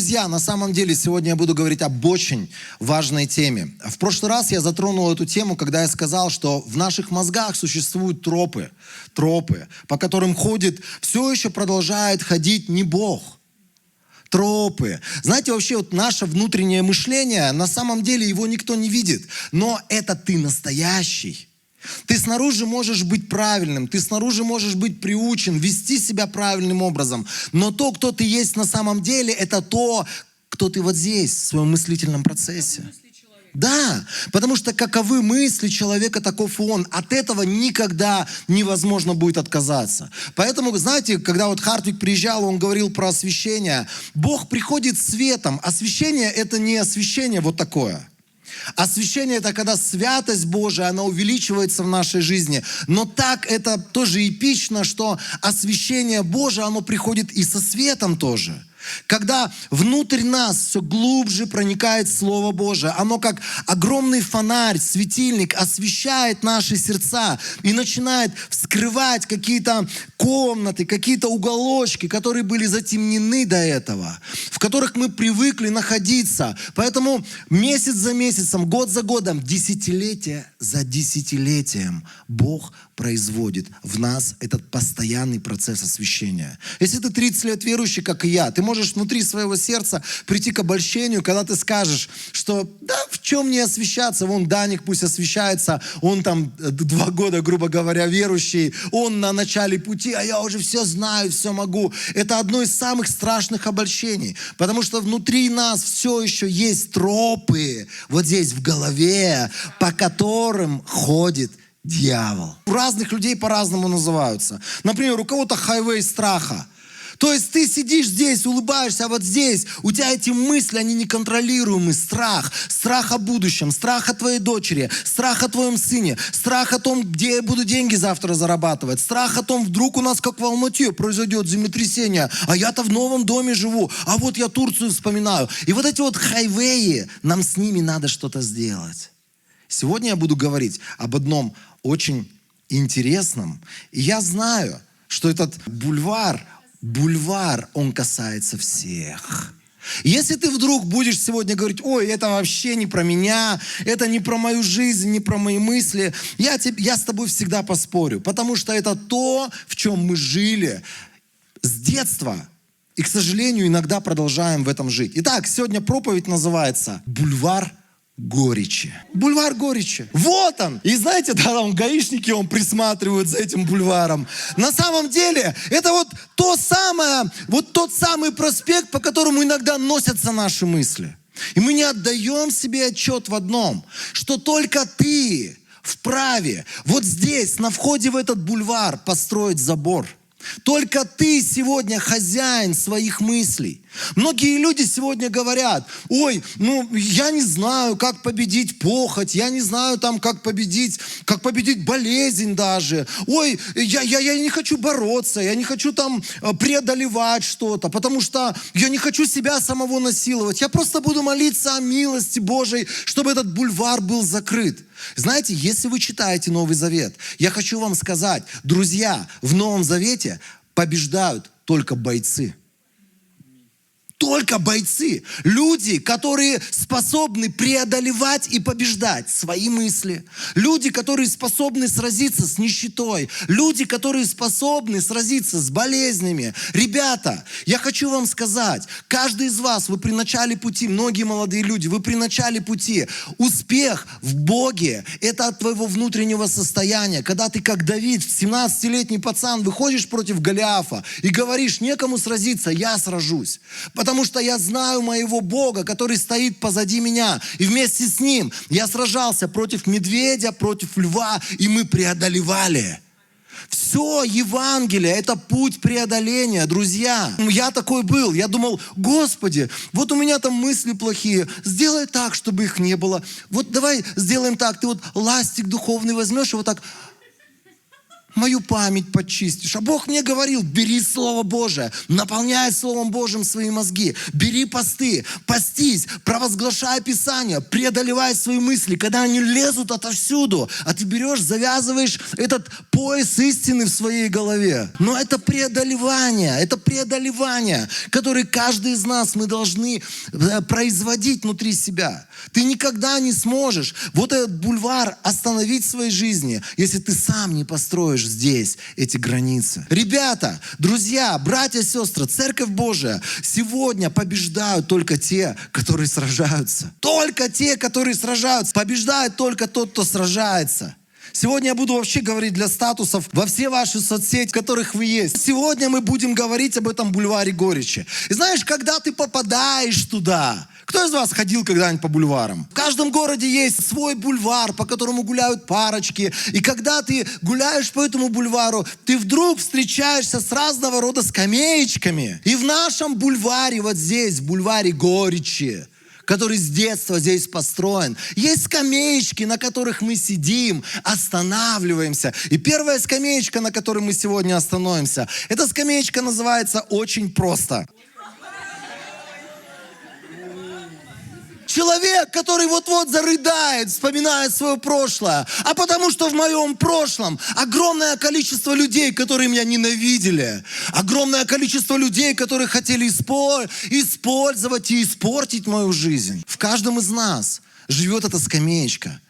Друзья, на самом деле сегодня я буду говорить об очень важной теме. В прошлый раз я затронул эту тему, когда я сказал, что в наших мозгах существуют тропы, по которым все еще продолжает ходить не Бог. Тропы. Знаете, вообще вот наше внутреннее мышление, на самом деле его никто не видит, но это ты настоящий. Ты снаружи можешь быть правильным, ты снаружи можешь быть приучен, вести себя правильным образом. Но то, кто ты есть на самом деле, это то, кто ты вот здесь, в своем мыслительном процессе. Да, потому что каковы мысли человека, таков и он. От этого никогда невозможно будет отказаться. Поэтому, знаете, когда вот Хартвик приезжал, он говорил про освящение. Бог приходит светом. Освящение — это не освящение вот такое. Освящение — это когда святость Божия, она увеличивается в нашей жизни. Но так это тоже эпично, что освящение Божие, оно приходит и со светом тоже. Когда внутрь нас все глубже проникает Слово Божие, оно как огромный фонарь, светильник освещает наши сердца и начинает вскрывать какие-то комнаты, какие-то уголочки, которые были затемнены до этого, в которых мы привыкли находиться. Поэтому месяц за месяцем, год за годом, десятилетие за десятилетием Бог производит в нас этот постоянный процесс освящения. Если ты 30 лет верующий, как и я, ты можешь внутри своего сердца прийти к обольщению, когда ты скажешь, что да, в чем мне освящаться? Вон Даник пусть освящается, он там 2 года, грубо говоря, верующий, он на начале пути, а я уже все знаю, все могу. Это одно из самых страшных обольщений, потому что внутри нас все еще есть тропы, вот здесь в голове, по которым ходит дьявол. У разных людей по-разному называются. Например, у кого-то хайвей страха. То есть ты сидишь здесь, улыбаешься, а вот здесь у тебя эти мысли, они неконтролируемый. Страх о будущем, страх о твоей дочери, страх о твоем сыне, страх о том, где я буду деньги завтра зарабатывать, страх о том, вдруг у нас, как в Алмате, произойдет землетрясение, а я-то в новом доме живу, а вот я Турцию вспоминаю. И вот эти вот хайвеи, нам с ними надо что-то сделать. Сегодня я буду говорить об одном очень интересном. И я знаю, что этот бульвар, он касается всех. Если ты вдруг будешь сегодня говорить: ой, это вообще не про меня, это не про мою жизнь, не про мои мысли, я с тобой всегда поспорю, потому что это то, в чем мы жили с детства. И, к сожалению, иногда продолжаем в этом жить. Итак, сегодня проповедь называется «Бульвар горечи». Бульвар горечи. Вот он. И знаете, да, там гаишники присматривают за этим бульваром. На самом деле, это вот тот самый проспект, по которому иногда носятся наши мысли. И мы не отдаем себе отчет в одном, что только ты вправе вот здесь, на входе в этот бульвар, построить забор. Только ты сегодня хозяин своих мыслей. Многие люди сегодня говорят: ой, я не знаю, как победить похоть, я не знаю, как победить болезнь даже. Ой, я не хочу бороться, я не хочу преодолевать что-то, потому что я не хочу себя самого насиловать. Я просто буду молиться о милости Божией, чтобы этот бульвар был закрыт. Знаете, если вы читаете Новый Завет, я хочу вам сказать, друзья, в Новом Завете побеждают только бойцы. Только бойцы. Люди, которые способны преодолевать и побеждать свои мысли. Люди, которые способны сразиться с нищетой. Люди, которые способны сразиться с болезнями. Ребята, я хочу вам сказать, каждый из вас, вы при начале пути, многие молодые люди, вы при начале пути. Успех в Боге – это от твоего внутреннего состояния. Когда ты, как Давид, 17-летний пацан, выходишь против Голиафа и говоришь: некому сразиться, я сражусь. Потому что я знаю моего Бога, который стоит позади меня. И вместе с Ним я сражался против медведя, против льва, и мы преодолевали. Все Евангелие – это путь преодоления, друзья. Я такой был. Я думал: Господи, вот у меня там мысли плохие. Сделай так, чтобы их не было. Вот давай сделаем так. Ты вот ластик духовный возьмешь и вот так Мою память подчистишь. А Бог мне говорил, бери Слово Божие, наполняй Словом Божьим свои мозги, бери посты, постись, провозглашай Писание, преодолевай свои мысли, когда они лезут отовсюду, а ты берешь, завязываешь этот пояс истины в своей голове. Но это преодолевание, которое каждый из нас мы должны производить внутри себя. Ты никогда не сможешь вот этот бульвар остановить в своей жизни, если ты сам не построишь здесь эти границы. Ребята, друзья, братья, сестры, Церковь Божия, сегодня побеждают только те, которые сражаются. Только те, которые сражаются. Побеждает только тот, кто сражается. Сегодня я буду вообще говорить для статусов во все ваши соцсети, в которых вы есть. Сегодня мы будем говорить об этом бульваре горечи. И знаешь, когда ты попадаешь туда, кто из вас ходил когда-нибудь по бульварам? В каждом городе есть свой бульвар, по которому гуляют парочки. И когда ты гуляешь по этому бульвару, ты вдруг встречаешься с разного рода скамеечками. И в нашем бульваре, вот здесь, в бульваре горечи, который с детства здесь построен. Есть скамеечки, на которых мы сидим, останавливаемся. И первая скамеечка, на которой мы сегодня остановимся, эта скамеечка называется очень просто. Человек, который вот-вот зарыдает, вспоминая свое прошлое. А потому что в моем прошлом огромное количество людей, которые меня ненавидели. Огромное количество людей, которые хотели использовать и испортить мою жизнь. В каждом из нас живет эта скамеечка,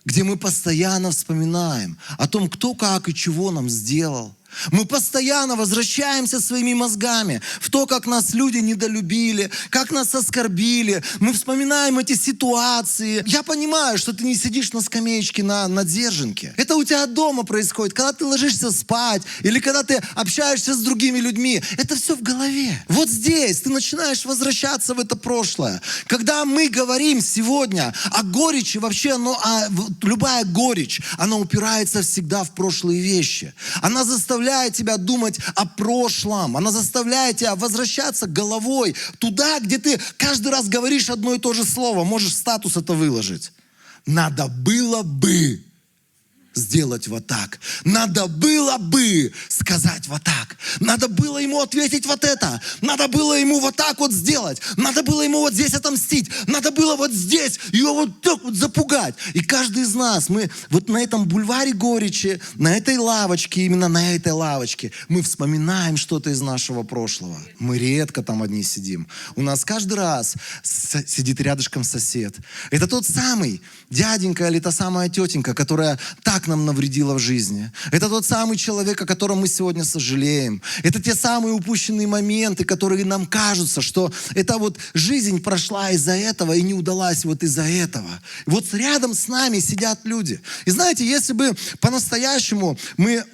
где мы постоянно вспоминаем о том, кто, как и чего нам сделал. Мы постоянно возвращаемся своими мозгами в то, как нас люди недолюбили, как нас оскорбили. Мы вспоминаем эти ситуации. Я понимаю, что ты не сидишь на скамеечке на Дзержинке. Это у тебя дома происходит, когда ты ложишься спать или когда ты общаешься с другими людьми. Это все в голове. Вот здесь ты начинаешь возвращаться в это прошлое. Когда мы говорим сегодня о горечи, вообще любая горечь, она упирается всегда в прошлые вещи. Она заставляет тебя думать о прошлом. Она заставляет тебя возвращаться головой туда, где ты каждый раз говоришь одно и то же слово. Можешь статус это выложить. Надо было бы сделать вот так. Надо было бы сказать вот так. Надо было ему ответить вот это. Надо было ему вот так вот сделать. Надо было ему вот здесь отомстить. Надо было вот здесь его вот так вот запугать. И каждый из нас, мы вот на этом бульваре горечи, на этой лавочке, именно на этой лавочке, мы вспоминаем что-то из нашего прошлого. Мы редко там одни сидим. У нас каждый раз сидит рядышком сосед. Это тот самый дяденька или та самая тетенька, которая так нам навредила в жизни. Это тот самый человек, о котором мы сегодня сожалеем. Это те самые упущенные моменты, которые нам кажутся, что это вот жизнь прошла из-за этого и не удалась вот из-за этого. Вот рядом с нами сидят люди. И знаете, если бы по-настоящему мы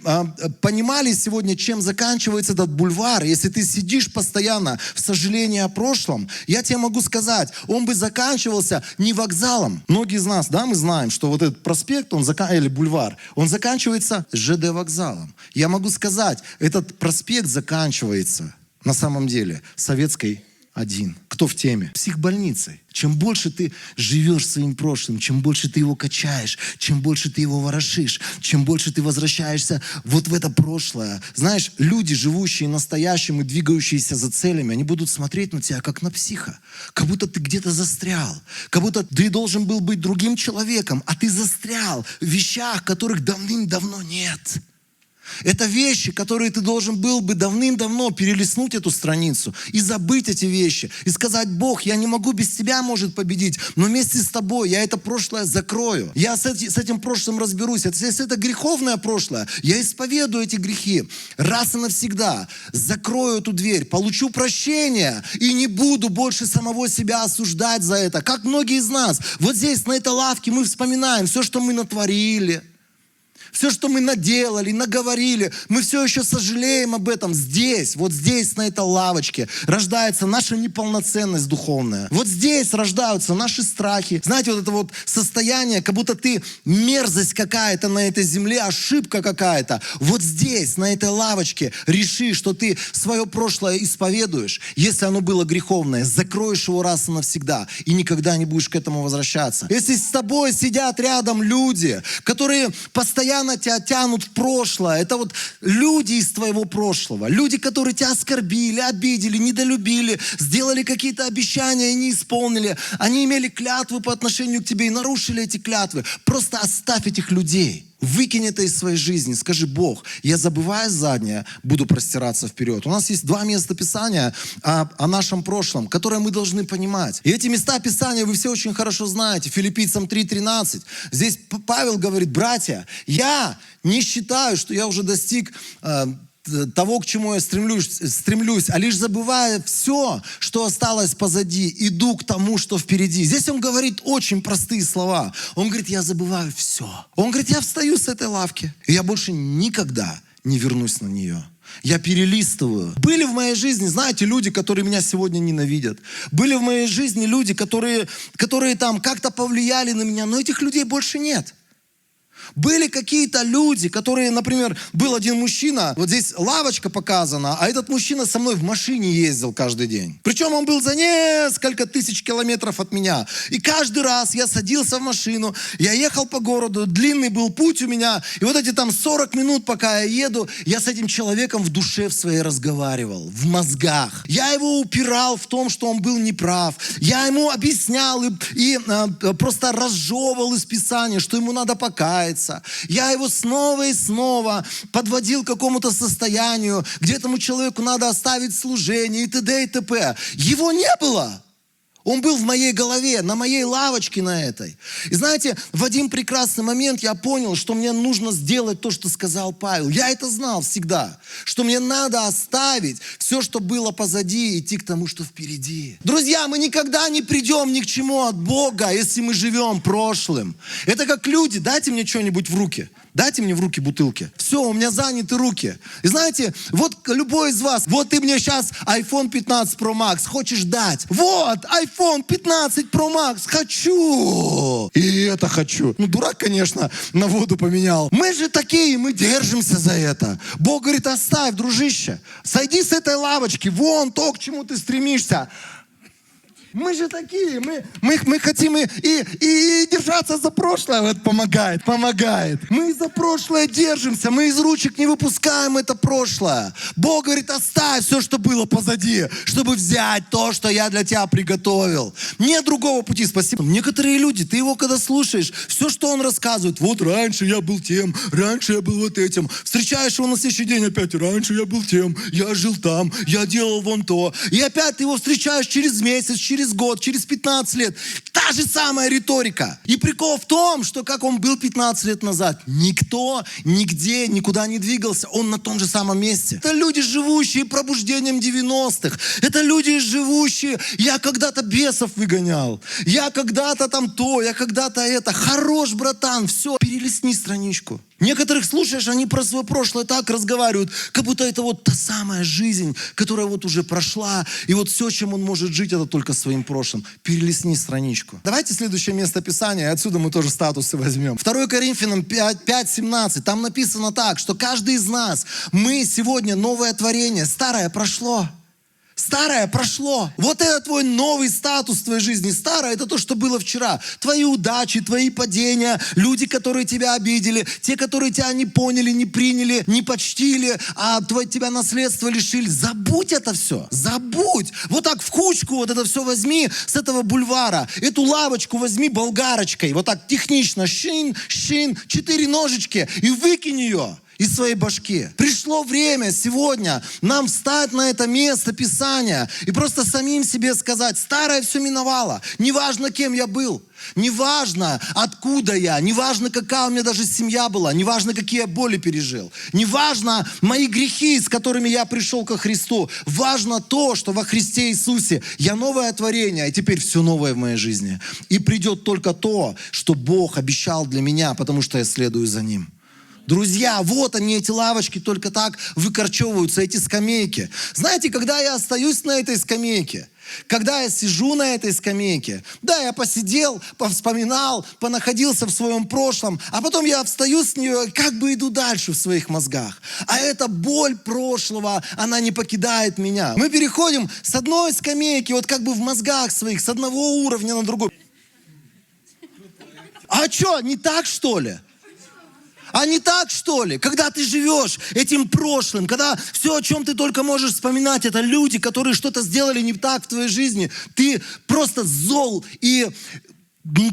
понимали сегодня, чем заканчивается этот бульвар, если ты сидишь постоянно в сожалении о прошлом, я тебе могу сказать, он бы заканчивался не вокзалом. Многие из нас, да, мы знаем, что вот этот проспект, или бульвар, он заканчивается ЖД вокзалом. Я могу сказать, этот проспект заканчивается на самом деле Советской 1. Кто в теме? Психбольницей. Чем больше ты живешь своим прошлым, чем больше ты его качаешь, чем больше ты его ворошишь, чем больше ты возвращаешься вот в это прошлое. Знаешь, люди, живущие настоящим и двигающиеся за целями, они будут смотреть на тебя как на психа. Как будто ты где-то застрял. Как будто ты должен был быть другим человеком, а ты застрял в вещах, которых давным-давно нет. Это вещи, которые ты должен был бы давным-давно перелистнуть эту страницу и забыть эти вещи. И сказать: Бог, я не могу без Тебя, может, победить, но вместе с Тобой я это прошлое закрою. Я с этим прошлым разберусь. Если это греховное прошлое, я исповедую эти грехи раз и навсегда. Закрою эту дверь, получу прощение и не буду больше самого себя осуждать за это. Как многие из нас. Вот здесь, на этой лавке, мы вспоминаем все, что мы натворили. Все, что мы наделали, наговорили, мы все еще сожалеем об этом. Здесь, вот здесь, на этой лавочке, рождается наша неполноценность духовная. Вот здесь рождаются наши страхи. Знаете, вот это вот состояние, как будто ты мерзость какая-то на этой земле, ошибка какая-то. Вот здесь, на этой лавочке, реши, что ты свое прошлое исповедуешь. Если оно было греховное, закроешь его раз и навсегда, и никогда не будешь к этому возвращаться. Если с тобой сидят рядом люди, которые постоянно постоянно тебя тянут в прошлое. Это вот люди из твоего прошлого. Люди, которые тебя оскорбили, обидели, недолюбили, сделали какие-то обещания и не исполнили. Они имели клятвы по отношению к тебе и нарушили эти клятвы. Просто оставь этих людей. Выкинь это из своей жизни. Скажи: Бог, я забываю заднее, буду простираться вперед. У нас есть 2 места Писания о нашем прошлом, которые мы должны понимать. И эти места Писания вы все очень хорошо знаете. Филиппийцам 3:13. Здесь Павел говорит: братья, я не считаю, что я уже достиг того, к чему я стремлюсь, а лишь забывая все, что осталось позади, иду к тому, что впереди. Здесь он говорит очень простые слова. Он говорит: я забываю все. Он говорит: я встаю с этой лавки, и я больше никогда не вернусь на нее. Я перелистываю. Были в моей жизни, знаете, люди, которые меня сегодня ненавидят. Были в моей жизни люди, которые там как-то повлияли на меня, но этих людей больше нет. Были какие-то люди, которые, например, был один мужчина, вот здесь лавочка показана, а этот мужчина со мной в машине ездил каждый день. Причем он был за несколько тысяч километров от меня. И каждый раз я садился в машину, я ехал по городу, длинный был путь у меня, и вот эти там 40 минут, пока я еду, я с этим человеком в душе в своей разговаривал, в мозгах. Я его упирал в том, что он был неправ. Я ему объяснял и просто разжевывал из Писания, что ему надо покаяться. Я его снова и снова подводил к какому-то состоянию, где этому человеку надо оставить служение и т.д. и т.п. Его не было. Он был в моей голове, на моей лавочке на этой. И знаете, в один прекрасный момент я понял, что мне нужно сделать то, что сказал Павел. Я это знал всегда, что мне надо оставить все, что было позади, и идти к тому, что впереди. Друзья, мы никогда не придем ни к чему от Бога, если мы живем прошлым. Это как люди: дайте мне что-нибудь в руки. Дайте мне в руки бутылки. Все, у меня заняты руки. И знаете, вот любой из вас, вот ты мне сейчас iPhone 15 Pro Max хочешь дать. Вот, iPhone 15 Pro Max хочу. И это хочу. Ну, дурак, конечно, на воду поменял. Мы же такие, мы держимся за это. Бог говорит: оставь, дружище. Сойди с этой лавочки. Вон то, к чему ты стремишься. Мы же такие, мы хотим и держаться за прошлое. Вот помогает. Мы за прошлое держимся, мы из ручек не выпускаем это прошлое. Бог говорит: оставь все, что было позади, чтобы взять то, что я для тебя приготовил. Нет другого пути. Спасибо. Некоторые люди, ты его когда слушаешь, все, что он рассказывает: вот раньше я был тем, раньше я был вот этим. Встречаешь его на следующий день опять: раньше я был тем, я жил там, я делал вон то. И опять ты его встречаешь через месяц, через год, через 15 лет. Та же самая риторика. И прикол в том, что как он был 15 лет назад, никто, нигде, никуда не двигался. Он на том же самом месте. Это люди, живущие пробуждением 90-х. Это люди, живущие: я когда-то бесов выгонял. Я когда-то там то, я когда-то это. Хорош, братан, все, перелистни страничку. Некоторых слушаешь, они про свое прошлое так разговаривают, как будто это вот та самая жизнь, которая вот уже прошла, и вот все, чем он может жить, это только своим прошлым. Перелистни страничку. Давайте следующее место Писания, и отсюда мы тоже статусы возьмем. 2 Коринфянам 5:17, там написано так, что каждый из нас, мы сегодня новое творение, старое прошло. Старое прошло. Вот это твой новый статус в твоей жизни. Старое — это то, что было вчера. Твои удачи, твои падения, люди, которые тебя обидели, те, которые тебя не поняли, не приняли, не почтили, а тебя наследство лишили. Забудь это все. Забудь. Вот так в кучку вот это все возьми с этого бульвара. Эту лавочку возьми болгарочкой. Вот так технично. Щин, 4 ножички. И выкинь ее из своей башки. Пришло время сегодня нам встать на это место Писания и просто самим себе сказать: старое все миновало. Неважно, кем я был. Неважно, откуда я. Неважно, какая у меня даже семья была. Неважно, какие я боли пережил. Неважно мои грехи, с которыми я пришел ко Христу. Важно то, что во Христе Иисусе я новое творение, и теперь все новое в моей жизни. И придет только то, что Бог обещал для меня, потому что я следую за Ним. Друзья, вот они, эти лавочки, только так выкорчевываются, эти скамейки. Знаете, когда я остаюсь на этой скамейке, когда я сижу на этой скамейке, да, я посидел, повспоминал, понаходился в своем прошлом, а потом я встаю с нее и как бы иду дальше в своих мозгах. А эта боль прошлого, она не покидает меня. Мы переходим с одной скамейки, вот как бы в мозгах своих, с одного уровня на другой. А что, не так, что ли? А не так, что ли? Когда ты живешь этим прошлым, когда все, о чем ты только можешь вспоминать, это люди, которые что-то сделали не так в твоей жизни, ты просто зол и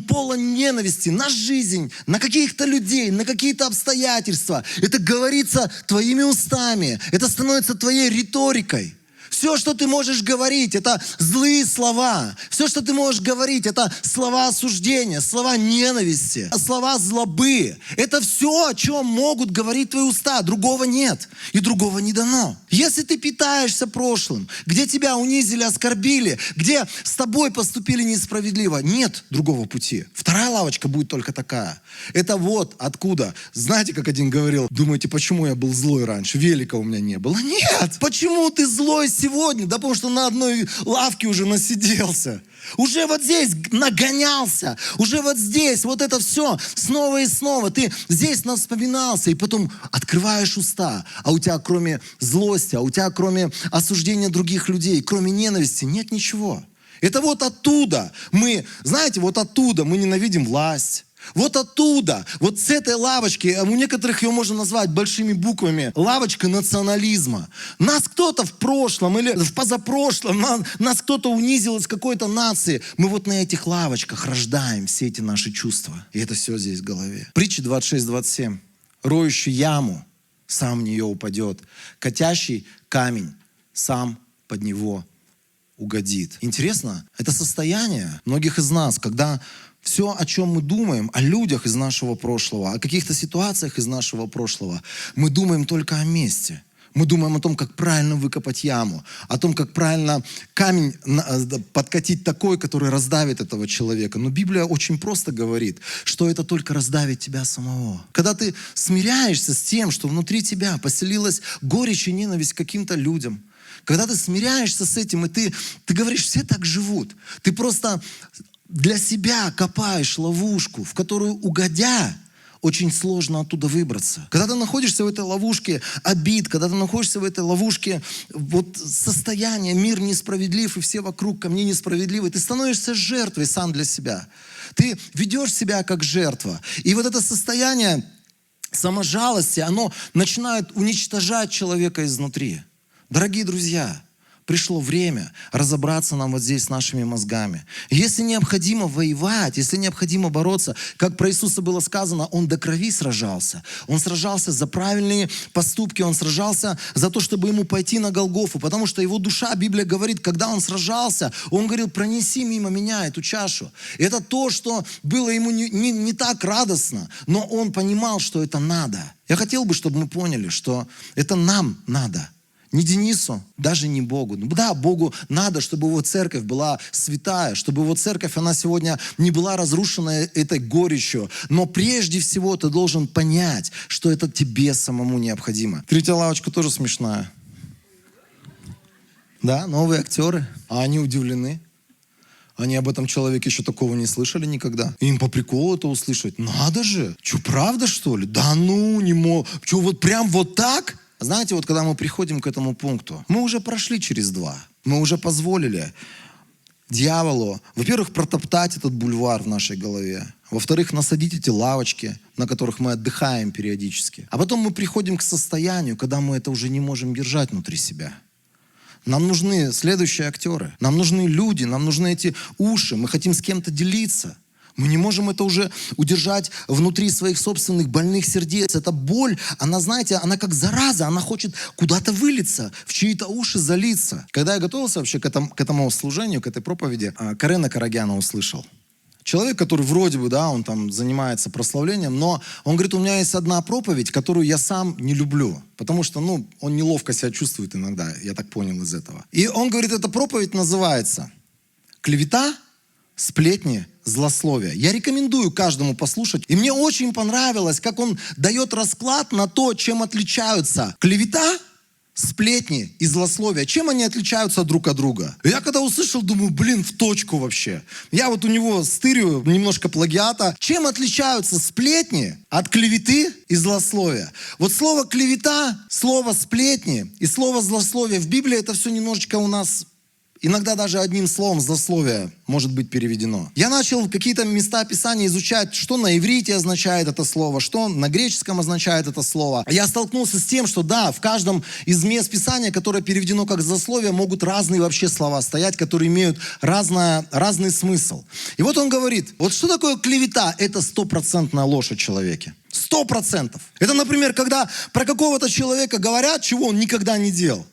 полон ненависти на жизнь, на каких-то людей, на какие-то обстоятельства. Это говорится твоими устами, это становится твоей риторикой. Все, что ты можешь говорить, это злые слова. Все, что ты можешь говорить, это слова осуждения, слова ненависти, слова злобы. Это все, о чем могут говорить твои уста. Другого нет и другого не дано. Если ты питаешься прошлым, где тебя унизили, оскорбили, где с тобой поступили несправедливо, нет другого пути. Вторая лавочка будет только такая. Это вот откуда. Знаете, как один говорил, думаете, почему я был злой раньше? Велика у меня не было. Нет! Почему ты злой сегодня? Да потому что на одной лавке уже насиделся. Уже вот здесь нагонялся. Уже вот здесь вот это все снова и снова. Ты здесь вспоминался. И потом открываешь уста. А у тебя кроме злости, а у тебя кроме осуждения других людей, кроме ненависти нет ничего. Это вот оттуда мы, знаете, вот оттуда мы ненавидим власть. Вот оттуда, вот с этой лавочки, у некоторых ее можно назвать большими буквами, лавочка национализма. Нас кто-то в прошлом или в позапрошлом, нас кто-то унизил из какой-то нации. Мы вот на этих лавочках рождаем все эти наши чувства. И это все здесь в голове. Притча 26-27. Роющий яму сам в нее упадет. Катящий камень сам под него угодит. Интересно, это состояние многих из нас, когда все, о чем мы думаем, о людях из нашего прошлого, о каких-то ситуациях из нашего прошлого, мы думаем только о мести. Мы думаем о том, как правильно выкопать яму, о том, как правильно камень подкатить такой, который раздавит этого человека. Но Библия очень просто говорит, что это только раздавит тебя самого. Когда ты смиряешься с тем, что внутри тебя поселилась горечь и ненависть к каким-то людям, когда ты смиряешься с этим, и ты говоришь, все так живут, ты просто для себя копаешь ловушку, в которую, угодя, очень сложно оттуда выбраться. Когда ты находишься в этой ловушке обид, когда ты находишься в этой ловушке вот состояния, мир несправедлив, и все вокруг ко мне несправедливы, ты становишься жертвой сам для себя. Ты ведешь себя как жертва. И вот это состояние саможалости, оно начинает уничтожать человека изнутри. Дорогие друзья, пришло время разобраться нам вот здесь с нашими мозгами. Если необходимо воевать, если необходимо бороться, как про Иисуса было сказано, Он до крови сражался. Он сражался за правильные поступки, Он сражался за то, чтобы Ему пойти на Голгофу, потому что Его душа, Библия говорит, когда Он сражался, Он говорил, пронеси мимо меня эту чашу. И это то, что было Ему не так радостно, но Он понимал, что это надо. Я хотел бы, чтобы мы поняли, что это нам надо. Не Денису, даже не Богу. Да, Богу надо, чтобы Его церковь была святая, чтобы Его церковь, она сегодня не была разрушена этой горечью. Но прежде всего ты должен понять, что это тебе самому необходимо. Третья лавочка тоже смешная. Да, новые актеры, а они удивлены. Они об этом человеке еще такого не слышали никогда. И им по приколу это услышать. Надо же, что, правда что ли? Да ну, не мог. Что, вот прям вот так? Знаете, вот когда мы приходим к этому пункту, мы уже прошли через два. Мы уже позволили дьяволу, во-первых, протоптать этот бульвар в нашей голове. Во-вторых, насадить эти лавочки, на которых мы отдыхаем периодически. А потом мы приходим к состоянию, когда мы это уже не можем держать внутри себя. Нам нужны следующие актеры. Нам нужны люди, нам нужны эти уши. Мы хотим с кем-то делиться. Мы не можем это уже удержать внутри своих собственных больных сердец. Эта боль, она, знаете, она как зараза, она хочет куда-то вылиться, в чьи-то уши залиться. Когда я готовился вообще к этому служению, к этой проповеди, Карена Карагяна услышал. Человек, который вроде бы, да, он там занимается прославлением, но он говорит, у меня есть одна проповедь, которую я сам не люблю, потому что, он неловко себя чувствует иногда, я так понял из этого. И он говорит, эта проповедь называется «Клевета, сплетни, злословие». Я рекомендую каждому послушать. И мне очень понравилось, как он дает расклад на то, чем отличаются клевета, сплетни и злословие. Чем они отличаются друг от друга? Я когда услышал, думаю, в точку вообще. Я вот у него стырю немножко плагиата. Чем отличаются сплетни от клеветы и злословия? Вот слово клевета, слово сплетни и слово злословие в Библии это все немножечко у нас Иногда даже одним словом злословие может быть переведено. Я начал какие-то места Писания изучать, что на иврите означает это слово, что на греческом означает это слово. Я столкнулся с тем, что да, в каждом из мест Писания, которое переведено как злословие, могут разные вообще слова стоять, которые имеют разный смысл. И вот он говорит, вот что такое клевета? Это стопроцентная ложь о человеке. 100%. Это, например, когда про какого-то человека говорят, чего он никогда не делал.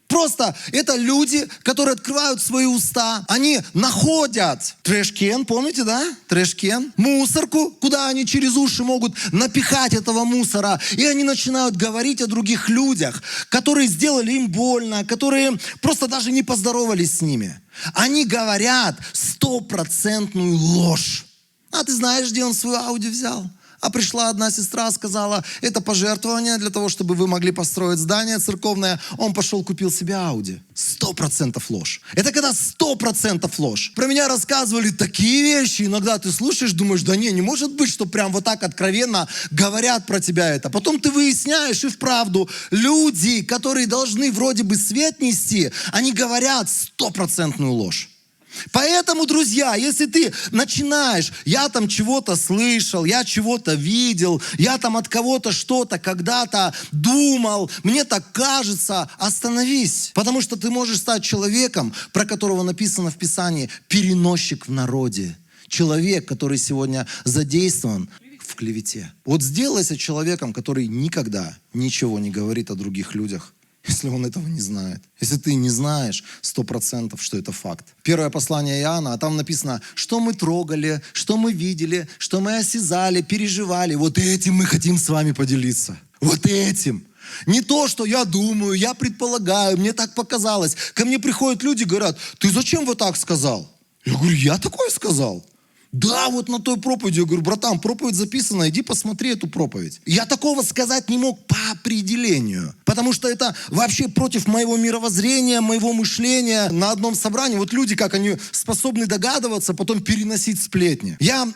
Просто это люди, которые открывают свои уста, они находят трэш-кен, помните, да? Трэш-кен, мусорку, куда они через уши могут напихать этого мусора, и они начинают говорить о других людях, которые сделали им больно, которые просто даже не поздоровались с ними. Они говорят стопроцентную ложь. А ты знаешь, где он свою Ауди взял? А пришла одна сестра, сказала, это пожертвование для того, чтобы вы могли построить здание церковное. Он пошел, купил себе Ауди. 100% ложь. Это когда 100% ложь. Про меня рассказывали такие вещи. Иногда ты слушаешь, думаешь, да не может быть, что прям вот так откровенно говорят про тебя это. Потом ты выясняешь, и вправду люди, которые должны вроде бы свет нести, они говорят 100% ложь. Поэтому, друзья, если ты начинаешь, я там чего-то слышал, я чего-то видел, я там от кого-то что-то когда-то думал, мне так кажется, остановись. Потому что ты можешь стать человеком, про которого написано в Писании, переносчик в народе. Человек, который сегодня задействован в клевете. Вот сделайся человеком, который никогда ничего не говорит о других людях, если он этого не знает. Если ты не знаешь 100%, что это факт. Первое послание Иоанна, а там написано, что мы трогали, что мы видели, что мы осязали, переживали. Вот этим мы хотим с вами поделиться. Вот этим. Не то, что я думаю, я предполагаю, мне так показалось. Ко мне приходят люди, говорят, ты зачем вот так сказал? Я говорю, я такое сказал? Да, вот на той проповеди. Я говорю, братан, проповедь записана, иди посмотри эту проповедь. Я такого сказать не мог по определению, потому что это вообще против моего мировоззрения, моего мышления. На одном собрании, вот люди, как они способны догадываться, потом переносить сплетни. Я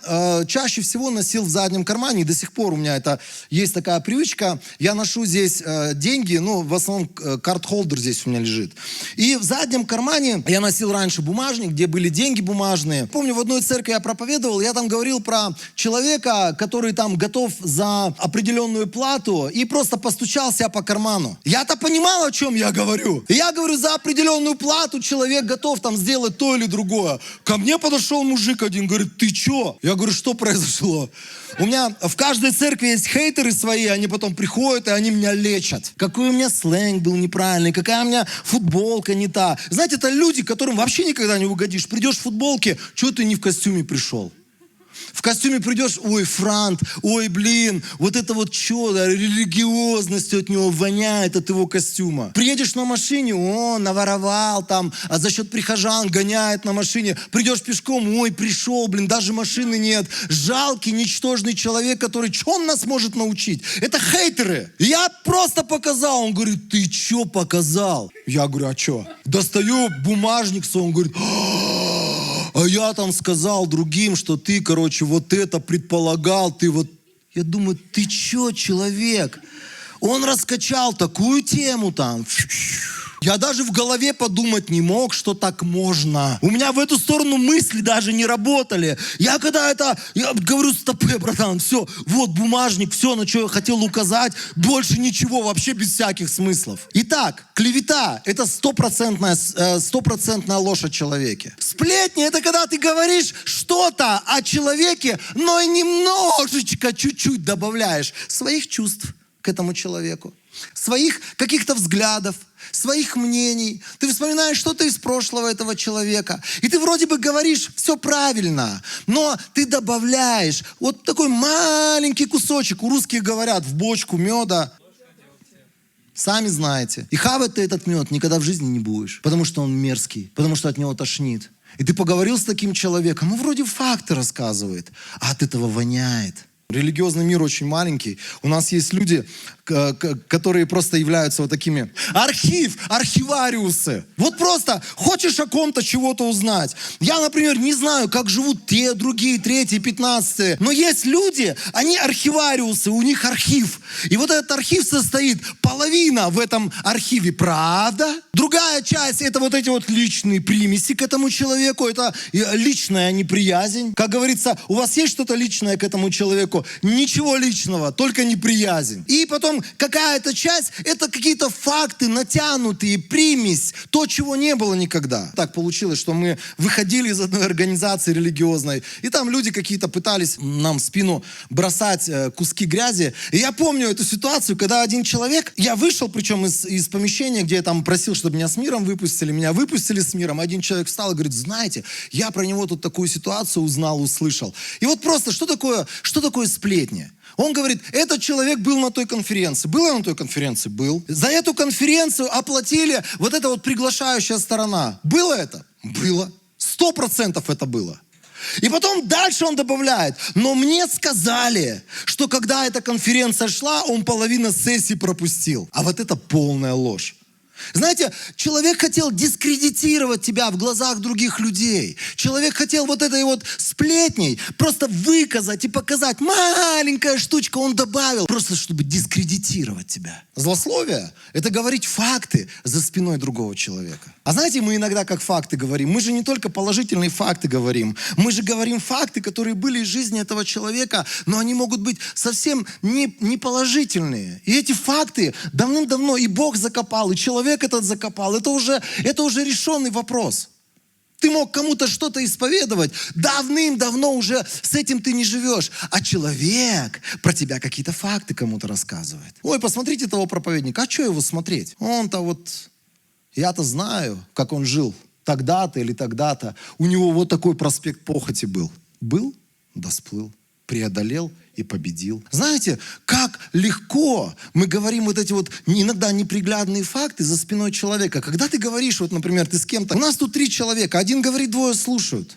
чаще всего носил в заднем кармане, и до сих пор у меня это есть такая привычка. Я ношу здесь деньги, в основном карт-холдер здесь у меня лежит. И в заднем кармане я носил раньше бумажник, где были деньги бумажные. Помню, в одной церкви я проповедовал, я там говорил про человека, который там готов за определенную плату и просто постучал себя по карману. Я-то понимал, о чем я говорю. И я говорю, за определенную плату человек готов там сделать то или другое. Ко мне подошел мужик один, говорит, ты че? Я говорю, что произошло? У меня в каждой церкви есть хейтеры свои, они потом приходят, и они меня лечат. Какой у меня сленг был неправильный, какая у меня футболка не та. Знаете, это люди, которым вообще никогда не угодишь. Придешь в футболке, что ты не в костюме пришел? В костюме придешь, ой, франт, ой, блин, вот это вот чудо, религиозностью от него воняет, от его костюма. Приедешь на машине, наворовал там, а за счет прихожан гоняет на машине. Придешь пешком, ой, пришел, блин, даже машины нет. Жалкий, ничтожный человек, который, что он нас может научить? Это хейтеры. Я просто показал, он говорит, ты что показал? Я говорю, а что? Достаю бумажник свой, он говорит, а я там сказал другим, что ты, вот это предполагал, ты вот... Я думаю, ты чё, человек? Он раскачал такую тему там. Я даже в голове подумать не мог, что так можно. У меня в эту сторону мысли даже не работали. Я говорю, стопэ, братан, все, вот бумажник, все, на что я хотел указать, больше ничего, вообще без всяких смыслов. Итак, клевета – это стопроцентная ложь о человеке. Сплетни – это когда ты говоришь что-то о человеке, но и немножечко, чуть-чуть добавляешь своих чувств к этому человеку, своих каких-то взглядов, своих мнений. Ты вспоминаешь что-то из прошлого этого человека. И ты вроде бы говоришь все правильно, но ты добавляешь вот такой маленький кусочек. У русских говорят, в бочку меда. Сами знаете. И хавать ты этот мед никогда в жизни не будешь, потому что он мерзкий, потому что от него тошнит. И ты поговорил с таким человеком, вроде факты рассказывает, а от этого воняет. Религиозный мир очень маленький. У нас есть люди, которые просто являются вот такими. Архив, архивариусы. Вот просто хочешь о ком-то чего-то узнать. Я, например, не знаю, как живут те, другие, третьи, 15. Но есть люди, они архивариусы, у них архив. И вот этот архив состоит, половина в этом архиве правда, другая часть это вот эти вот личные примеси к этому человеку, это личная неприязнь. Как говорится, у вас есть что-то личное к этому человеку? Ничего личного, только неприязнь. И потом какая-то часть, это какие-то факты натянутые, примесь, то, чего не было никогда. Так получилось, что мы выходили из одной организации религиозной, и там люди какие-то пытались нам в спину бросать куски грязи. И я помню эту ситуацию, когда один человек, я вышел, причем из помещения, где я там просил, чтобы меня с миром выпустили, меня выпустили с миром. Один человек встал и говорит: знаете, я про него тут такую ситуацию узнал, услышал. И вот просто, что такое сплетни? Он говорит, этот человек был на той конференции. Был он на той конференции? Был. За эту конференцию оплатили вот эта вот приглашающая сторона. Было это? Было. 100% это было. И потом дальше он добавляет, но мне сказали, что когда эта конференция шла, он половину сессии пропустил. А вот это полная ложь. Знаете, человек хотел дискредитировать тебя в глазах других людей. Человек хотел вот этой вот сплетней просто выказать и показать. Маленькая штучка он добавил, просто чтобы дискредитировать тебя. Злословие – это говорить факты за спиной другого человека. А знаете, мы иногда как факты говорим. Мы же не только положительные факты говорим. Мы же говорим факты, которые были из жизни этого человека, но они могут быть совсем не положительные. И эти факты давным-давно и Бог закопал, и человек этот закопал. Это уже решенный вопрос. Ты мог кому-то что-то исповедовать, давным-давно уже с этим ты не живешь. А человек про тебя какие-то факты кому-то рассказывает. Ой, посмотрите того проповедника, а что его смотреть? Он-то вот, я-то знаю, как он жил тогда-то или тогда-то. У него вот такой проспект похоти был. Был, да сплыл, преодолел и победил. Знаете, как легко мы говорим вот эти вот иногда неприглядные факты за спиной человека. Когда ты говоришь, вот, например, ты с кем-то, у нас тут 3 человека, один говорит, 2 слушают.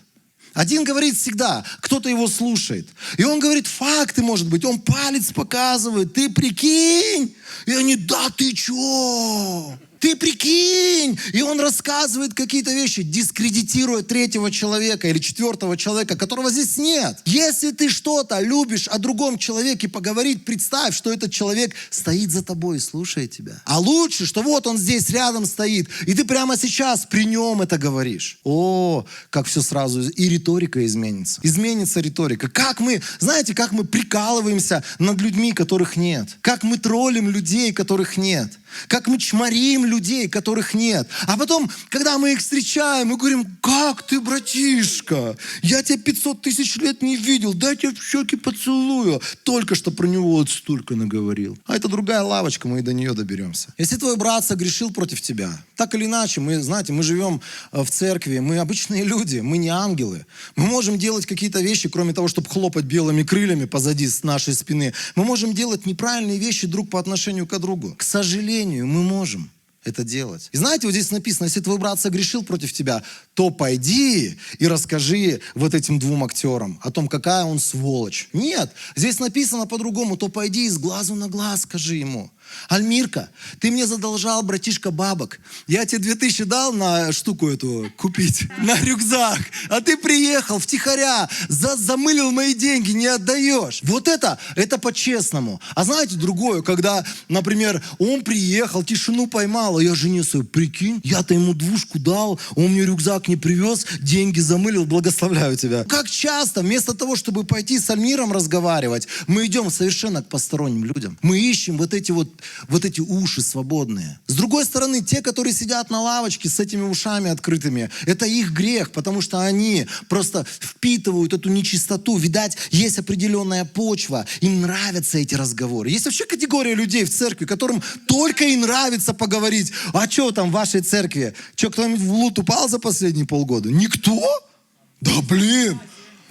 Один говорит всегда, кто-то его слушает. И он говорит факты, может быть, он палец показывает, ты прикинь. И они, да ты чё? Ты прикинь! И он рассказывает какие-то вещи, дискредитируя 3-го человека или 4-го человека, которого здесь нет. Если ты что-то любишь о другом человеке поговорить, представь, что этот человек стоит за тобой и слушает тебя. А лучше, что вот он здесь рядом стоит, и ты прямо сейчас при нем это говоришь. О, как все сразу, и риторика изменится. Изменится риторика. Как мы, знаете, как мы прикалываемся над людьми, которых нет. Как мы троллим людей, которых нет. Как мы чморим людей, которых нет. А потом, когда мы их встречаем, мы говорим, как ты, братишка? Я тебя 500 000 лет не видел, дай тебя в щеки поцелую. Только что про него вот столько наговорил. А это другая лавочка, мы и до нее доберемся. Если твой брат согрешил против тебя, так или иначе, мы, знаете, мы живем в церкви, мы обычные люди, мы не ангелы. Мы можем делать какие-то вещи, кроме того, чтобы хлопать белыми крыльями позади нашей спины. Мы можем делать неправильные вещи друг по отношению к другу. К сожалению, мы можем это делать. И знаете, вот здесь написано, если твой брат согрешил против тебя, то пойди и расскажи вот этим 2 актерам о том, какая он сволочь. Нет, здесь написано по-другому, то пойди и с глазу на глаз скажи ему. Альмирка, ты мне задолжал, братишка, бабок. Я тебе 2000 дал на штуку эту купить, на рюкзак. А ты приехал втихаря, замылил мои деньги, не отдаешь. Вот это по-честному. А знаете, другое, когда, например, он приехал, тишину поймал, а я жене свою, прикинь, я-то ему 2 дал, он мне рюкзак не привез, деньги замылил, благословляю тебя. Как часто, вместо того, чтобы пойти с Альмиром разговаривать, мы идем совершенно к посторонним людям. Мы ищем вот эти уши свободные. С другой стороны, те, которые сидят на лавочке с этими ушами открытыми, это их грех, потому что они просто впитывают эту нечистоту. Видать, есть определенная почва, им нравятся эти разговоры. Есть вообще категория людей в церкви, которым только и нравится поговорить. А что там в вашей церкви? Что, кто-нибудь в блуд упал за последние полгода? Никто? Да блин!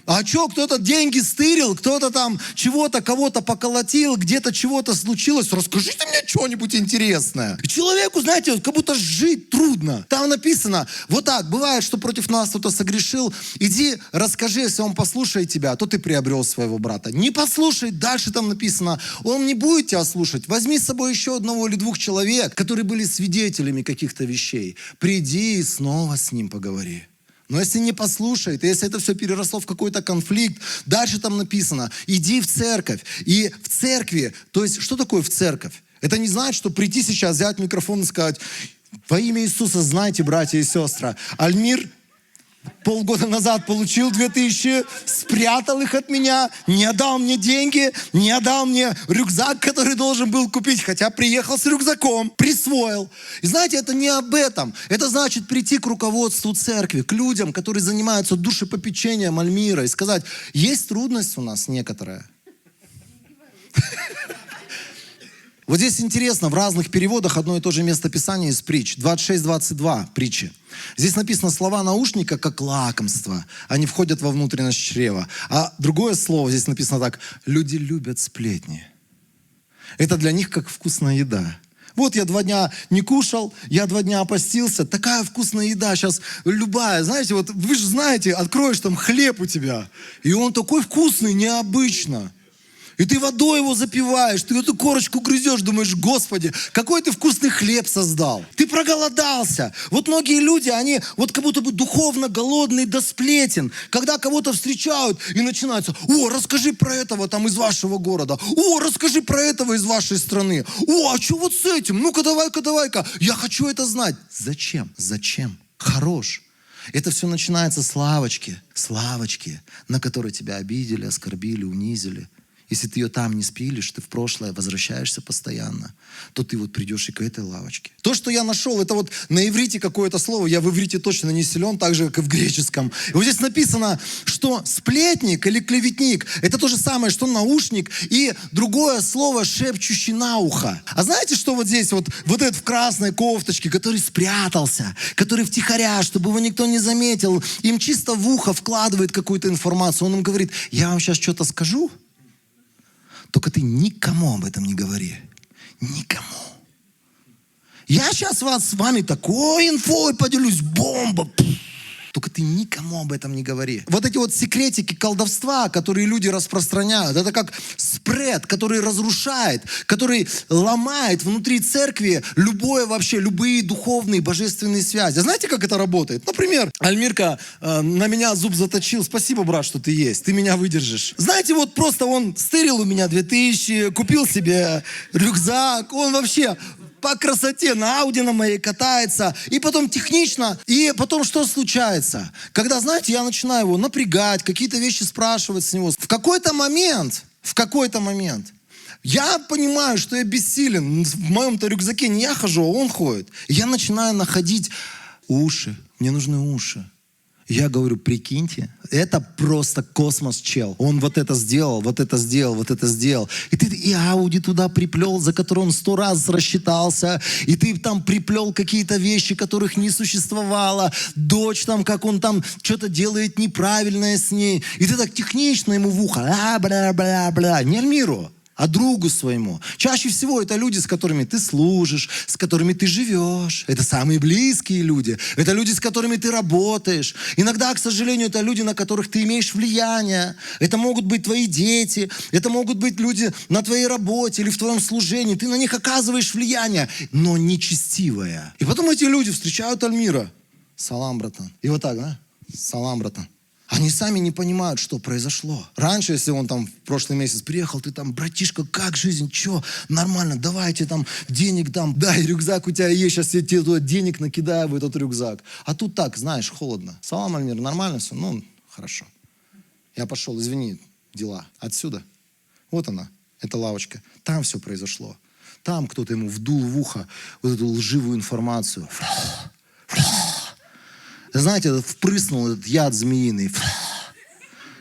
А что, кто-то деньги стырил, кто-то там чего-то, кого-то поколотил, где-то чего-то случилось. Расскажите мне что-нибудь интересное. И человеку, знаете, как будто жить трудно. Там написано, вот так, бывает, что против нас кто-то согрешил. Иди, расскажи, если он послушает тебя, то ты приобрел своего брата. Не послушай, дальше там написано, он не будет тебя слушать. Возьми с собой еще одного или двух человек, которые были свидетелями каких-то вещей. Приди и снова с ним поговори. Но если не послушает, если это все переросло в какой-то конфликт, дальше там написано, иди в церковь. И в церкви, то есть что такое в церковь? Это не значит, что прийти сейчас, взять микрофон и сказать, во имя Иисуса, знайте, братья и сестры, Альмир полгода назад получил 2000, спрятал их от меня, не отдал мне деньги, не отдал мне рюкзак, который должен был купить, хотя приехал с рюкзаком, присвоил. И знаете, это не об этом. Это значит прийти к руководству церкви, к людям, которые занимаются душепопечением Альмира, и сказать, есть трудность у нас некоторая. Вот здесь интересно, в разных переводах одно и то же местописание из притч. 26-22 притчи. Здесь написано слова наушника как лакомство. Они входят во внутренность чрева. А другое слово здесь написано так. Люди любят сплетни. Это для них как вкусная еда. Вот я 2 дня не кушал, я 2 дня опостился. Такая вкусная еда сейчас любая. Знаете, вот вы же знаете, откроешь там хлеб у тебя. И он такой вкусный, необычно. И ты водой его запиваешь, ты эту корочку грызешь, думаешь, Господи, какой ты вкусный хлеб создал. Ты проголодался. Вот многие люди, они вот как будто бы духовно голодные до сплетен. Когда кого-то встречают и начинается, о, расскажи про этого там из вашего города. О, расскажи про этого из вашей страны. О, а что вот с этим? Ну-ка, давай-ка. Я хочу это знать. Зачем? Хорош. Это все начинается с лавочки, на которой тебя обидели, оскорбили, унизили. Если ты ее там не спилишь, ты в прошлое возвращаешься постоянно, то ты вот придешь и к этой лавочке. То, что я нашел, это вот на иврите какое-то слово, я в иврите точно не силен, так же, как и в греческом. И вот здесь написано, что сплетник или клеветник, это то же самое, что наушник, и другое слово шепчущий на ухо. А знаете, что вот здесь вот этот в красной кофточке, который спрятался, который втихаря, чтобы его никто не заметил, им чисто в ухо вкладывает какую-то информацию, он им говорит, я вам сейчас что-то скажу, только ты никому об этом не говори. Никому. Я сейчас с вами такой инфой поделюсь, бомба. Только ты никому об этом не говори. Вот эти вот секретики колдовства, которые люди распространяют, это как спред, который разрушает, который ломает внутри церкви любые духовные, божественные связи. Знаете, как это работает? Например, Альмирка на меня зуб заточил. Спасибо, брат, что ты есть. Ты меня выдержишь. Знаете, вот просто он стырил у меня 2000, купил себе рюкзак. Он вообще по красоте на Ауди на моей катается, и потом технично, и потом что случается? Когда, знаете, я начинаю его напрягать, какие-то вещи спрашивать с него. В какой-то момент, я понимаю, что я бессилен. В моем-то рюкзаке не я хожу, а он ходит. И я начинаю находить уши. Мне нужны уши. Я говорю, прикиньте, это просто космос, чел. Он вот это сделал. И Ауди туда приплел, за который он 100 раз рассчитался. И ты там приплел какие-то вещи, которых не существовало. Дочь там, как он там что-то делает неправильное с ней. И ты так технично ему в ухо. Бля-бля-бля. Не Альмиру, а другу своему. Чаще всего это люди, с которыми ты служишь, с которыми ты живешь. Это самые близкие люди. Это люди, с которыми ты работаешь. Иногда, к сожалению, это люди, на которых ты имеешь влияние. Это могут быть твои дети. Это могут быть люди на твоей работе или в твоем служении. Ты на них оказываешь влияние, но нечестивое. И потом эти люди встречают Альмира. Салам, братан. И вот так, да? Салам, братан. Они сами не понимают, что произошло. Раньше, если он там в прошлый месяц приехал, ты там, братишка, как жизнь, что, нормально, давайте там денег дам, дай, рюкзак у тебя есть, сейчас я тебе денег накидаю в этот рюкзак. А тут так, знаешь, холодно. Салам, Альмир, нормально все? Ну, хорошо. Я пошел, извини, дела. Отсюда. Вот она, эта лавочка. Там все произошло. Там кто-то ему вдул в ухо вот эту лживую информацию. Знаете, впрыснул этот яд змеиный.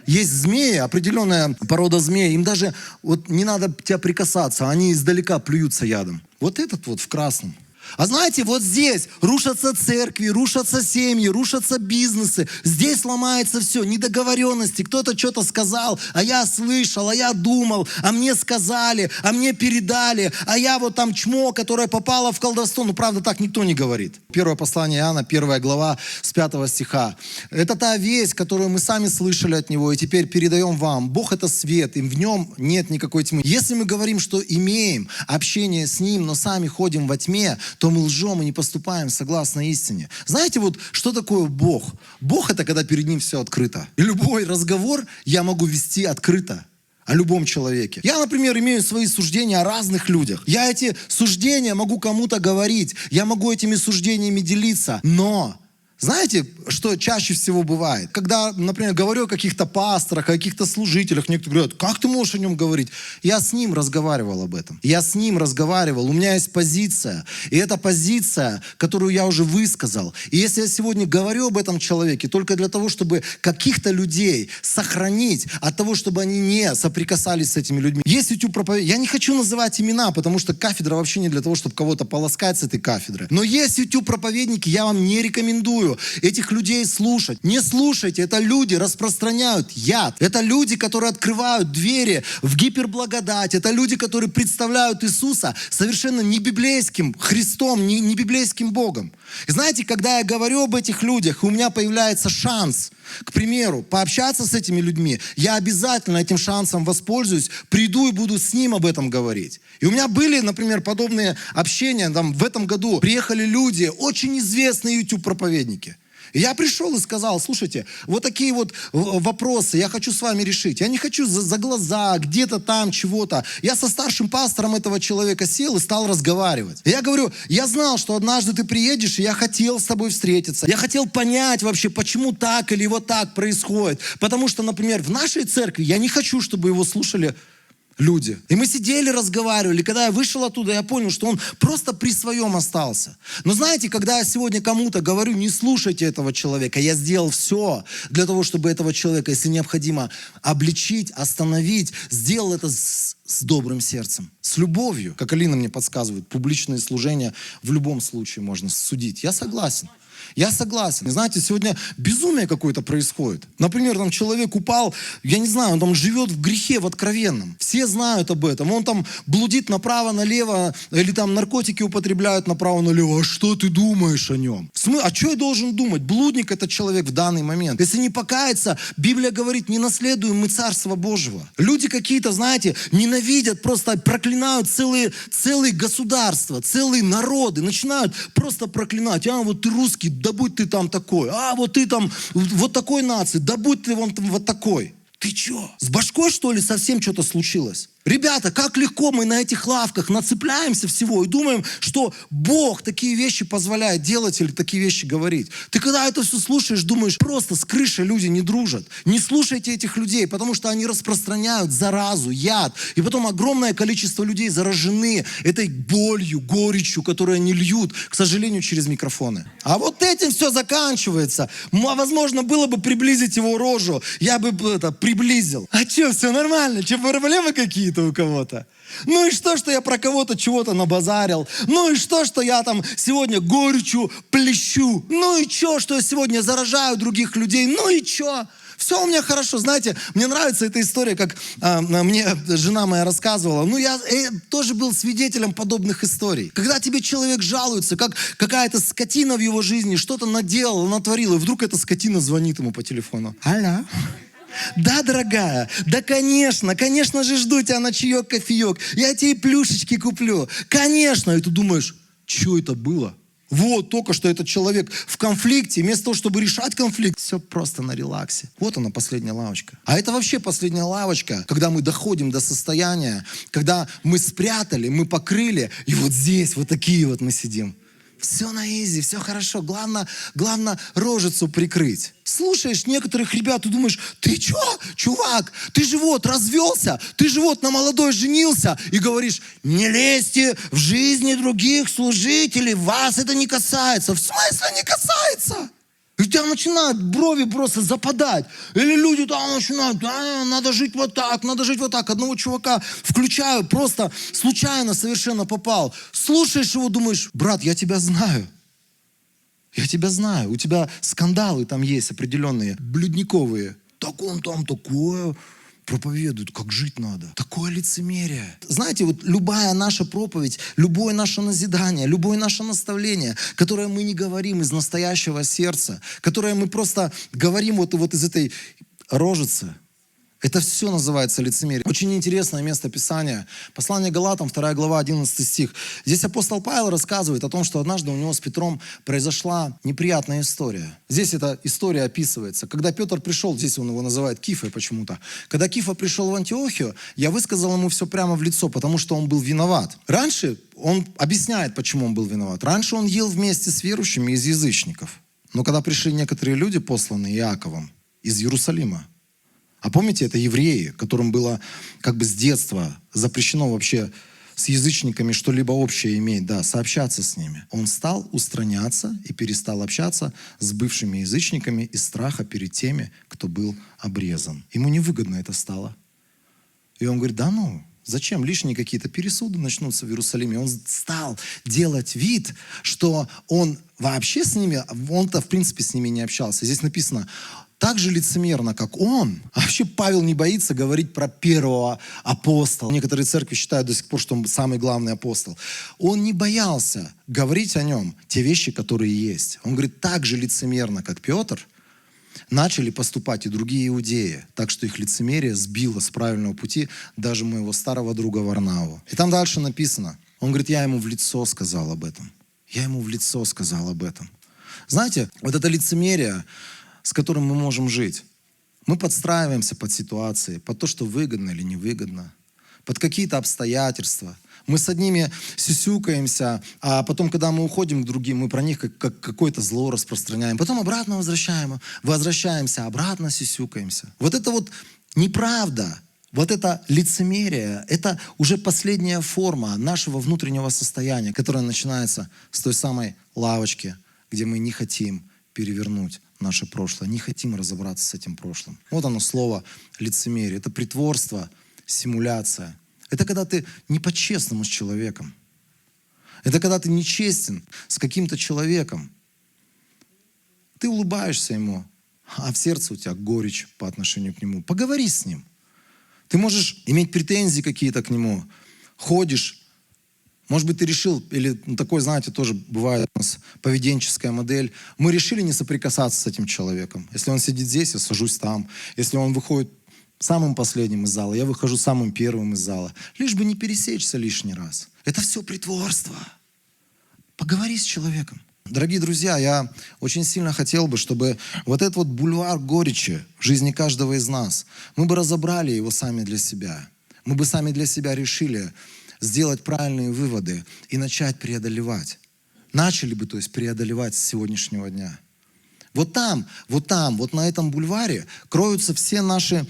Есть змеи, определенная порода змей, им даже вот не надо тебя прикасаться, они издалека плюются ядом. Вот этот вот в красном. А знаете, вот здесь рушатся церкви, рушатся семьи, рушатся бизнесы. Здесь ломается все, недоговоренности. Кто-то что-то сказал, а я слышал, а я думал, а мне сказали, а мне передали, а я вот там чмо, которое попало в колдовство. Ну, правда, так никто не говорит. Первое послание Иоанна, 1 глава, с 5 стиха. Это та весть, которую мы сами слышали от Него, и теперь передаем вам. Бог — это свет, и в Нем нет никакой тьмы. Если мы говорим, что имеем общение с Ним, но сами ходим во тьме, то мы лжем и не поступаем согласно истине. Знаете, вот что такое Бог? Бог — это когда перед Ним все открыто. И любой разговор я могу вести открыто о любом человеке. Я, например, имею свои суждения о разных людях. Я эти суждения могу кому-то говорить, я могу этими суждениями делиться, но... Знаете, что чаще всего бывает? Когда, например, говорю о каких-то пасторах, о каких-то служителях, некоторые говорят, как ты можешь о нем говорить? Я с ним разговаривал об этом. Я с ним разговаривал. У меня есть позиция. И эта позиция, которую я уже высказал. И если я сегодня говорю об этом человеке только для того, чтобы каких-то людей сохранить от того, чтобы они не соприкасались с этими людьми. Есть YouTube-проповедники. Я не хочу называть имена, потому что кафедра вообще не для того, чтобы кого-то полоскать с этой кафедры. Но есть YouTube-проповедники, я вам не рекомендую этих людей слушать. Не слушайте, это люди распространяют яд. Это люди, которые открывают двери в гиперблагодать. Это люди, которые представляют Иисуса совершенно не библейским Христом, не библейским Богом. И знаете, когда я говорю об этих людях, у меня появляется шанс, к примеру, пообщаться с этими людьми, я обязательно этим шансом воспользуюсь, приду и буду с ним об этом говорить. И у меня были, например, подобные общения. Там, в этом году приехали люди, очень известные YouTube-проповедники. И я пришел и сказал, слушайте, вот такие вот вопросы я хочу с вами решить. Я не хочу за глаза, где-то там, чего-то. Я со старшим пастором этого человека сел и стал разговаривать. И я говорю, я знал, что однажды ты приедешь, и я хотел с тобой встретиться. Я хотел понять вообще, почему так или вот так происходит. Потому что, например, в нашей церкви я не хочу, чтобы его слушали люди. И мы сидели, разговаривали. Когда я вышел оттуда, я понял, что он просто при своем остался. Но знаете, когда я сегодня кому-то говорю, не слушайте этого человека, я сделал все для того, чтобы этого человека, если необходимо, обличить, остановить, сделал это с добрым сердцем, с любовью. Как Алина мне подсказывает, публичные служения в любом случае можно судить. Я согласен. Я согласен. И знаете, сегодня безумие какое-то происходит. Например, там человек упал, я не знаю, он там живет в грехе, в откровенном. Все знают об этом. Он там блудит направо-налево, или там наркотики употребляют направо-налево. А что ты думаешь о нем? А что я должен думать? Блудник — это человек в данный момент. Если не покаяться, Библия говорит, не наследуем мы Царство Божьего. Люди какие-то, знаете, ненавидят, просто проклинают целые государства, целые народы. Начинают просто проклинать. А вот ты русский, да будь ты там такой. А вот ты там вот такой нации, да будь ты вот такой. Ты что, с башкой, что ли, совсем что-то случилось? Ребята, как легко мы на этих лавках нацепляемся всего и думаем, что Бог такие вещи позволяет делать или такие вещи говорить. Ты когда это все слушаешь, думаешь, просто с крыши люди не дружат. Не слушайте этих людей, потому что они распространяют заразу, яд. И потом огромное количество людей заражены этой болью, горечью, которую они льют, к сожалению, через микрофоны. А вот этим все заканчивается. Возможно, было бы приблизить его рожу, я бы это приблизил. А что, все нормально? Что, проблемы какие-то у кого-то? Ну и что я про кого-то чего-то набазарил? Ну и что я там сегодня горечью плещу? Ну и что я сегодня заражаю других людей? Ну и что? Все у меня хорошо. Знаете, мне нравится эта история, как мне жена моя рассказывала. Ну, я тоже был свидетелем подобных историй. Когда тебе человек жалуется, как какая-то скотина в его жизни что-то наделала, натворила, и вдруг эта скотина звонит ему по телефону. Алло. Да, дорогая, да, конечно же жду тебя на чаек, кофеек. Я тебе плюшечки куплю. Конечно. И ты думаешь, что это было? Вот, только что этот человек в конфликте, вместо того, чтобы решать конфликт, все просто на релаксе. Вот она, последняя лавочка. А это вообще последняя лавочка, когда мы доходим до состояния, когда мы спрятали, мы покрыли, и вот здесь вот такие вот мы сидим. Все на изи, все хорошо. Главное рожицу прикрыть. Слушаешь некоторых ребят и думаешь, ты что, чувак, ты же вот развелся, ты же вот на молодой женился. И говоришь, не лезьте в жизни других служителей, вас это не касается. В смысле не касается? И у тебя начинают брови просто западать. Или люди там начинают, надо жить вот так, надо жить вот так. Одного чувака включаю, просто случайно совершенно попал. Слушаешь его, думаешь, брат, я тебя знаю. Я тебя знаю. У тебя скандалы там есть определенные, блюдниковые. Так он там такое проповедует, как жить надо. Такое лицемерие. Знаете, вот любая наша проповедь, любое наше назидание, любое наше наставление, которое мы не говорим из настоящего сердца, которое мы просто говорим вот из этой рожицы, это все называется лицемерие. Очень интересное место Писания. Послание Галатам, 2 глава, 11 стих. Здесь апостол Павел рассказывает о том, что однажды у него с Петром произошла неприятная история. Здесь эта история описывается. Когда Петр пришел, здесь он его называет Кифой почему-то. Когда Кифа пришел в Антиохию, я высказал ему все прямо в лицо, потому что он был виноват. Раньше он объясняет, почему он был виноват. Раньше он ел вместе с верующими из язычников. Но когда пришли некоторые люди, посланные Иаковом из Иерусалима, а помните, это евреи, которым было как бы с детства запрещено вообще с язычниками что-либо общее иметь, да, сообщаться с ними. Он стал устраняться и перестал общаться с бывшими язычниками из страха перед теми, кто был обрезан. Ему невыгодно это стало. И он говорит, да ну, зачем? Лишние какие-то пересуды начнутся в Иерусалиме. Он стал делать вид, что он вообще с ними, он-то в принципе с ними не общался. Здесь написано, так же лицемерно, как он. А вообще Павел не боится говорить про первого апостола. Некоторые церкви считают до сих пор, что он самый главный апостол. Он не боялся говорить о нем те вещи, которые есть. Он говорит, так же лицемерно, как Петр, начали поступать и другие иудеи. Так что их лицемерие сбило с правильного пути даже моего старого друга Варнаву. И там дальше написано. Он говорит, я ему в лицо сказал об этом. Я ему в лицо сказал об этом. Знаете, вот это лицемерие, с которым мы можем жить. Мы подстраиваемся под ситуации, под то, что выгодно или невыгодно, под какие-то обстоятельства. Мы с одними сюсюкаемся, а потом, когда мы уходим к другим, мы про них как какое-то зло распространяем. Потом обратно возвращаемся, обратно сюсюкаемся. Вот это вот неправда, вот это лицемерие, это уже последняя форма нашего внутреннего состояния, которое начинается с той самой лавочки, где мы не хотим перевернуть наше прошлое, не хотим разобраться с этим прошлым. Вот оно слово лицемерие. Это притворство, симуляция. Это когда ты не по-честному с человеком. Это когда ты нечестен с каким-то человеком. Ты улыбаешься ему, а в сердце у тебя горечь по отношению к нему. Поговори с ним. Ты можешь иметь претензии какие-то к нему. Ходишь. Может быть, ты решил, или такое, знаете, тоже бывает у нас поведенческая модель. Мы решили не соприкасаться с этим человеком. Если он сидит здесь, я сажусь там. Если он выходит самым последним из зала, я выхожу самым первым из зала. Лишь бы не пересечься лишний раз. Это все притворство. Поговори с человеком. Дорогие друзья, я очень сильно хотел бы, чтобы вот этот вот бульвар горечи в жизни каждого из нас, мы бы разобрали его сами для себя. Мы бы сами для себя решили сделать правильные выводы и начать преодолевать. Начали бы, то есть, преодолевать с сегодняшнего дня. Вот там, вот на этом бульваре кроются все наши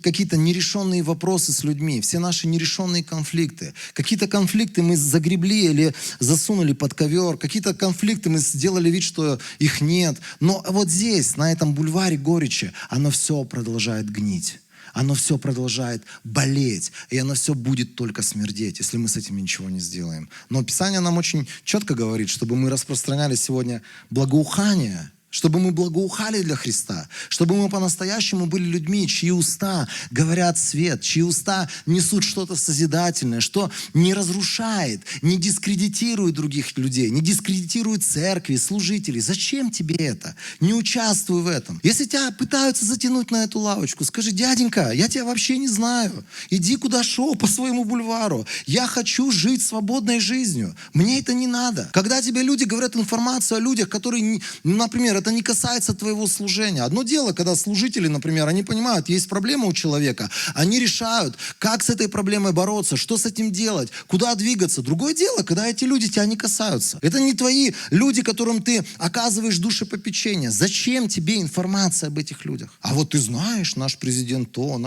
какие-то нерешенные вопросы с людьми, все наши нерешенные конфликты. Какие-то конфликты мы загребли или засунули под ковер, какие-то конфликты мы сделали вид, что их нет. Но вот здесь, на этом бульваре горечи, оно все продолжает гнить. Оно все продолжает болеть, и оно все будет только смердеть, если мы с этим ничего не сделаем. Но Писание нам очень четко говорит, чтобы мы распространяли сегодня благоухание, чтобы мы благоухали для Христа, чтобы мы по-настоящему были людьми, чьи уста говорят свет, чьи уста несут что-то созидательное, что не разрушает, не дискредитирует других людей, не дискредитирует церкви, служителей. Зачем тебе это? Не участвуй в этом. Если тебя пытаются затянуть на эту лавочку, скажи, дяденька, я тебя вообще не знаю. Иди куда шел, по своему бульвару. Я хочу жить свободной жизнью. Мне это не надо. Когда тебе люди говорят информацию о людях, которые, например, это не касается твоего служения. Одно дело, когда служители, например, они понимают, есть проблема у человека, они решают, как с этой проблемой бороться, что с этим делать, куда двигаться. Другое дело, когда эти люди тебя не касаются. Это не твои люди, которым ты оказываешь душепопечение. Зачем тебе информация об этих людях? А вот ты знаешь, наш президент то,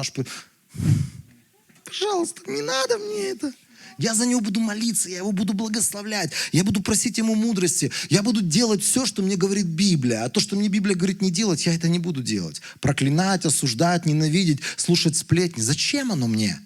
Пожалуйста, не надо мне это. Я за него буду молиться, я его буду благословлять, я буду просить ему мудрости, я буду делать все, что мне говорит Библия. А то, что мне Библия говорит не делать, я это не буду делать. Проклинать, осуждать, ненавидеть, слушать сплетни. Зачем оно мне?